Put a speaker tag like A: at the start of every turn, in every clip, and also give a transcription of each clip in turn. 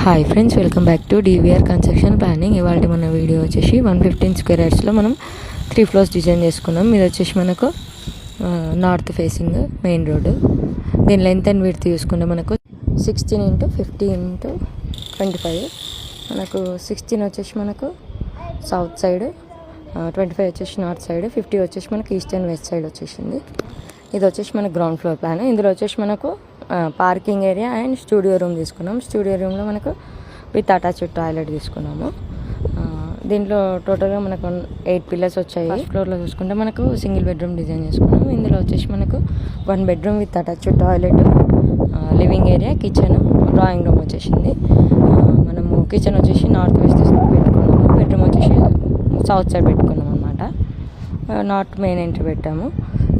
A: Hi friends, welcome back to DVR construction planning. ఇవాళ మన video వచ్చేసి 115 స్క్వేర్ యార్డ్స్లో మనం 3 ఫ్లోర్స్ డిజైన్ చేసుకున్నాం. ఇది వచ్చేసి మనకు నార్త్ ఫేసింగ్ మెయిన్ రోడ్డు. దీని లెంత్ అండ్ విడ్త్ చూసుకుంటే మనకు 16 × 50 × 25. మనకు 16 వచ్చేసి మనకు సౌత్ సైడ్, 25 వచ్చేసి నార్త్ సైడ్, 50 వచ్చేసి మనకు ఈస్ట్ అండ్ వెస్ట్ సైడ్ వచ్చేసింది. ఇది వచ్చేసి మనకు గ్రౌండ్ ఫ్లోర్ ప్లాన్. ఇందులో వచ్చేసి మనకు parking area and studio room తీసుకున్నాం. స్టూడియో రూమ్లో మనకు విత్ అటాచ్డ్ టాయిలెట్ తీసుకున్నాము. దీంట్లో టోటల్గా మనకు 8 పిల్లర్స్ వచ్చాయి. ఫస్ట్ ఫ్లోర్లో చూసుకుంటే మనకు సింగిల్ బెడ్రూమ్ డిజైన్ చేసుకున్నాము. ఇందులో వచ్చేసి మనకు 1 bedroom with attached toilet, living area, kitchen, drawing room వచ్చేసింది. మనము కిచెన్ వచ్చేసి నార్త్ వెస్ట్ పెట్టుకున్నాము. బెడ్రూమ్ వచ్చేసి సౌత్ సైడ్ పెట్టుకున్నాం అనమాట. నార్త్ మెయిన్ ఎంట్రీ పెట్టాము.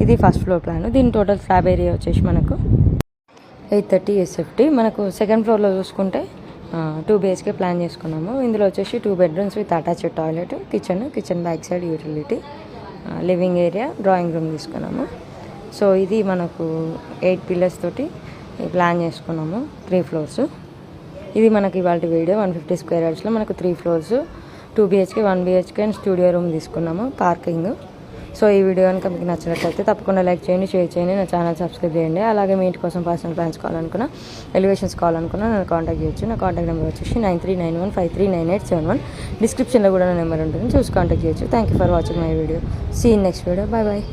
A: ఇది ఫస్ట్ ఫ్లోర్ ప్లాన్. దీని టోటల్ స్లాబ్ ఏరియా వచ్చేసి మనకు 830 SFT. మనకు సెకండ్ ఫ్లోర్లో చూసుకుంటే 2 BHK ప్లాన్ చేసుకున్నాము. ఇందులో వచ్చేసి 2 bedrooms with attached toilet, kitchen back side utility, living area, drawing room తీసుకున్నాము. సో ఇది మనకు 8 పిల్లర్స్ తోటి ప్లాన్ చేసుకున్నాము 3 ఫ్లోర్స్. ఇది మనకి ఇవాళ వీడియో. 150 స్క్వేర్ యార్డ్స్లో మనకు 3 floors, 2 BHK, 1 BHK and studio room తీసుకున్నాము, పార్కింగ్. సో ఈ వీడియో కనుక మీకు నచ్చినట్లయితే తప్పకుండా లైక్ చేయండి, షేర్ చేయండి, నా ఛానల్ సబ్స్క్రైబ్ చేయండి. అలాగే మీ ఇంటి కోసం పర్సనల్ ప్లాన్స్ కావాలనుకున్నా, ఎలివేషన్స్ కావాలనుకున్నా నన్ను కాంటాక్ట్ చేయొచ్చు. నా కాంటాక్ట్ నెంబర్ వచ్చేసి 9391539871. డిస్క్రిప్షన్లో కూడా నా నెంబర్ ఉంటుంది, చూసి కాంటాక్ట్ చేయొచ్చు. Thank you for watching my video. See in next video. Bye bye.